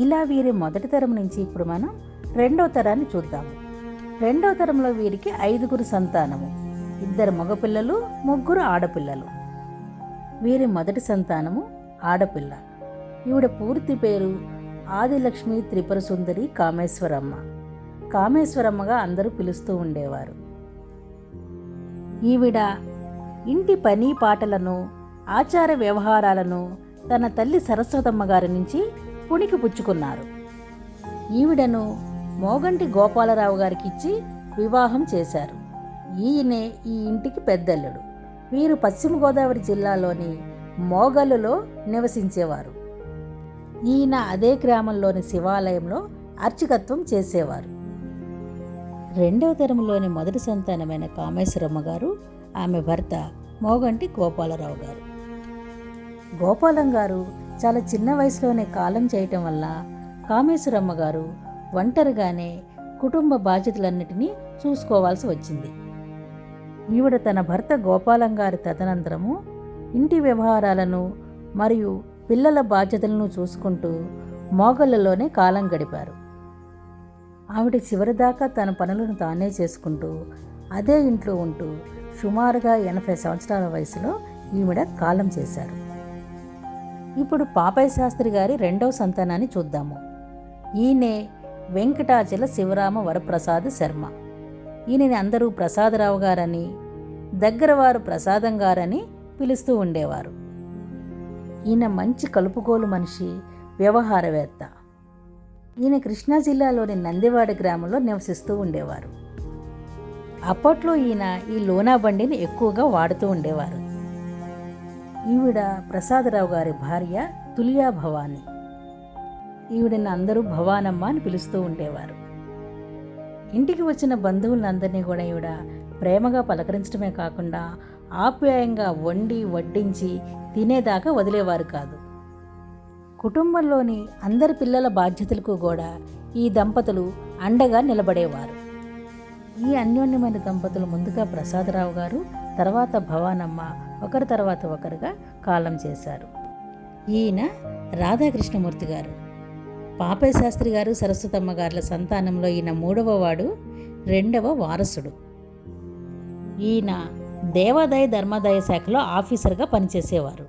ఇలా వీరి మొదటి తరం నుంచి ఇప్పుడు మనం రెండవ తరాన్ని చూద్దాము. రెండవ తరంలో వీరికి 5గురు సంతానము, 2 మగపిల్లలు, 3 ఆడపిల్లలు. వీరి మొదటి సంతానము ఆడపిల్ల. ఈవిడ పూర్తి పేరు ఆదిలక్ష్మి త్రిపుర సుందరి కామేశ్వరమ్మ. కామేశ్వరమ్మగా అందరూ పిలుస్తూ ఉండేవారు. ఈవిడ ఇంటి పని పాటలను, ఆచార వ్యవహారాలను తన తల్లి సరస్వతమ్మ గారి నుంచి పుణికి పుచ్చుకున్నారు. ఈవిడను మోగంటి గోపాలరావు గారికి ఇచ్చి వివాహం చేశారు. ఈయనే ఈ ఇంటికి పెద్దల్లుడు. వీరు పశ్చిమ గోదావరి జిల్లాలోని మోగలులో నివసించేవారు. ఈయన అదే గ్రామంలోని శివాలయంలో అర్చకత్వం చేసేవారు. రెండవ తరంలోని మొదటి సంతానమైన కామేశ్వరమ్మ గారు, ఆమె భర్త మోగంటి గోపాలరావు గారు. గోపాలం గారు చాలా చిన్న వయసులోనే కాలం చేయటం వల్ల కామేశ్వరమ్మ గారు ఒంటరిగానే కుటుంబ బాధ్యతలన్నిటినీ చూసుకోవాల్సి వచ్చింది. ఈవిడ తన భర్త గోపాలం గారి తదనంతరము ఇంటి వ్యవహారాలను మరియు పిల్లల బాధ్యతలను చూసుకుంటూ మోగళ్ళలోనే కాలం గడిపారు. ఆవిడ చివరిదాకా తన పనులను తానే చేసుకుంటూ అదే ఇంట్లో ఉంటూ సుమారుగా 80 సంవత్సరాల వయసులో ఈవిడ కాలం చేశారు. ఇప్పుడు పాపయ్య శాస్త్రి గారి రెండవ సంతానాన్ని చూద్దాము. ఈయనే వెంకటాచల శివరామ వరప్రసాద్ శర్మ. ఈయనని అందరూ ప్రసాదరావు గారని, దగ్గరవారు ప్రసాదం గారని పిలుస్తూ ఉండేవారు. ఈయన మంచి కలుపుగోలు మనిషి, వ్యవహారవేత్త. ఈయన కృష్ణా జిల్లాలోని నందివాడ గ్రామంలో నివసిస్తూ ఉండేవారు. అప్పట్లో ఈయన ఈ లోనా బండిని ఎక్కువగా వాడుతూ ఉండేవారు. ఈవిడ ప్రసాదరావు గారి భార్య తుల్యా భవాని. ఈవిడని అందరూ భవానమ్మ అని పిలుస్తూ ఉండేవారు. ఇంటికి వచ్చిన బంధువులందరినీ కూడా ఈవిడ ప్రేమగా పలకరించడమే కాకుండా ఆప్యాయంగా వండి వడ్డించి తినేదాకా వదిలేవారు కాదు. కుటుంబంలోని అందరి పిల్లల బాధ్యతలకు కూడా ఈ దంపతులు అండగా నిలబడేవారు. ఈ అన్యోన్యమైన దంపతులు ముందుగా ప్రసాదరావు గారు, తర్వాత భవానమ్మ ఒకరి తర్వాత ఒకరుగా కాలం చేశారు. ఈయన రాధాకృష్ణమూర్తి గారు. పాపయ్య శాస్త్రి గారు, సరస్వతమ్మ గారుల సంతానంలో ఈయన 3వ వాడు, 2వ వారసుడు. ఈయన దేవాదాయ ధర్మాదాయ శాఖలో ఆఫీసర్గా పనిచేసేవారు.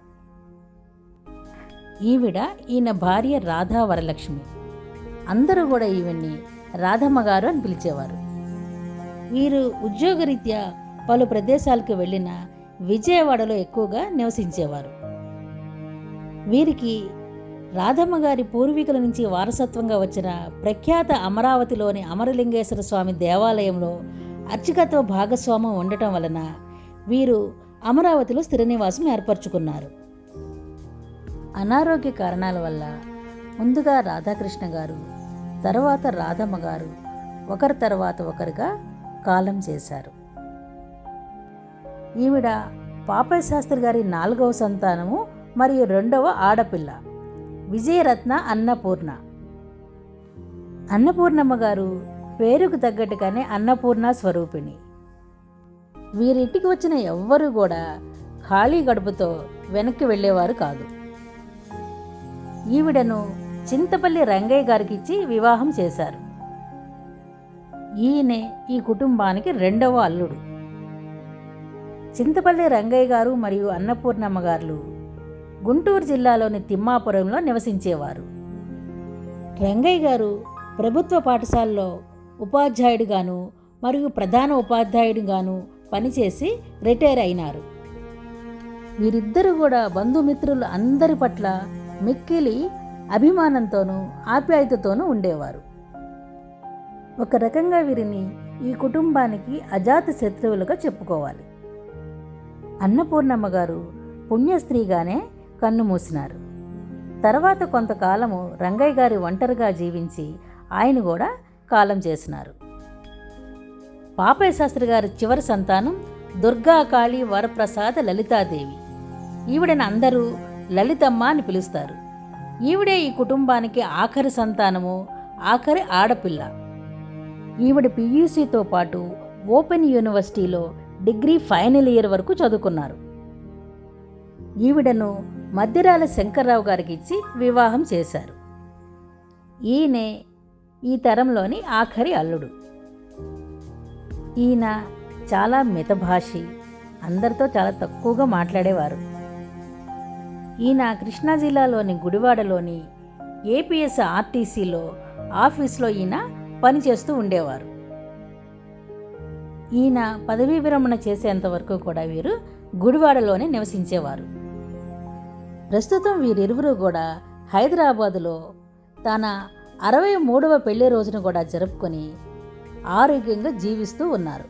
ఈయన భార్య రాధా వరలక్ష్మి. అందరూ కూడా ఈవిడ్ని రాధమ్మ గారు అని పిలిచేవారు. వీరు ఉద్యోగరీత్యా పలు ప్రదేశాలకు వెళ్ళిన విజయవాడలో ఎక్కువగా నివసించేవారు. వీరికి రాధమ్మ గారి పూర్వీకుల నుంచి వారసత్వంగా వచ్చిన ప్రఖ్యాత అమరావతిలోని అమరలింగేశ్వర స్వామి దేవాలయంలో అర్చకత్వ భాగస్వామ్యం ఉండటం వలన వీరు అమరావతిలో స్థిర నివాసం ఏర్పరచుకున్నారు. అనారోగ్య కారణాల వల్ల ముందుగా రాధాకృష్ణ గారు, తర్వాత రాధమ్మ గారు ఒకరి తర్వాత ఒకరుగా కాలం చేశారు. ఈవిడ పాపయ్య శాస్త్రి గారి 4వ సంతానము మరియు 2వ ఆడపిల్ల, విజయరత్న అన్నపూర్ణ. అన్నపూర్ణమ్మ గారు పేరుకు తగ్గట్టుగానే అన్నపూర్ణ స్వరూపిణి. వీరింటికి వచ్చిన ఎవ్వరూ కూడా ఖాళీ గడుపుతో వెనక్కి వెళ్ళేవారు కాదు. ఈవిడను చింతపల్లి రంగయ్య గారికి ఇచ్చి వివాహం చేశారు. ఈయనే ఈ కుటుంబానికి 2వ అల్లుడు. చింతపల్లి రంగయ్య గారు మరియు అన్నపూర్ణమ్మ గారు గుంటూరు జిల్లాలోని తిమ్మాపురంలో నివసించేవారు. రంగయ్య గారు ప్రభుత్వ పాఠశాలలో ఉపాధ్యాయుడిగాను మరియు ప్రధాన ఉపాధ్యాయుడిగాను పనిచేసి రిటైర్ అయినారు. వీరిద్దరూ కూడా బంధుమిత్రులు అందరి పట్ల మిక్కిలి అభిమానంతోనూ ఆప్యాయతతోనూ ఉండేవారు. ఒక రకంగా వీరిని ఈ కుటుంబానికి అజాత శత్రువులుగా చెప్పుకోవాలి. అన్నపూర్ణమ్మ గారు పుణ్యస్త్రీగానే కన్నుమూసినారు. తర్వాత కొంతకాలము రంగయ్య గారి ఒంటరిగా జీవించి ఆయన కూడా కాలం చేసినారు. పాపయ్య శాస్త్రి గారి చివరి సంతానం దుర్గాకాళి వరప్రసాద లలితాదేవి. ఈవిడని అందరూ లలితమ్మ అని పిలుస్తారు. ఈవిడే ఈ కుటుంబానికి ఆఖరి సంతానము, ఆఖరి ఆడపిల్ల. ఈవిడ పియూసీతో పాటు ఓపెన్ యూనివర్సిటీలో డిగ్రీ ఫైనల్ ఇయర్ వరకు చదువుకున్నారు. ఈవిడను మద్దిరాల శంకర్రావు గారికి ఇచ్చి వివాహం చేశారు. ఈయనే ఈ తరంలోని ఆఖరి అల్లుడు. ఈయన చాలా మితభాషి, అందరితో చాలా తక్కువగా మాట్లాడేవారు. ఈయన కృష్ణా జిల్లాలోని గుడివాడలోని ఏపీఎస్ ఆర్టీసీలో ఆఫీస్లో ఈయన పనిచేస్తూ ఉండేవారు. ఈయన పదవీ విరమణ చేసేంతవరకు కూడా వీరు గుడివాడలోనే నివసించేవారు. ప్రస్తుతం వీరిరువురు కూడా హైదరాబాదులో తన 63వ పెళ్లి రోజును కూడా జరుపుకొని ఆరోగ్యంగా జీవిస్తూ ఉన్నారు.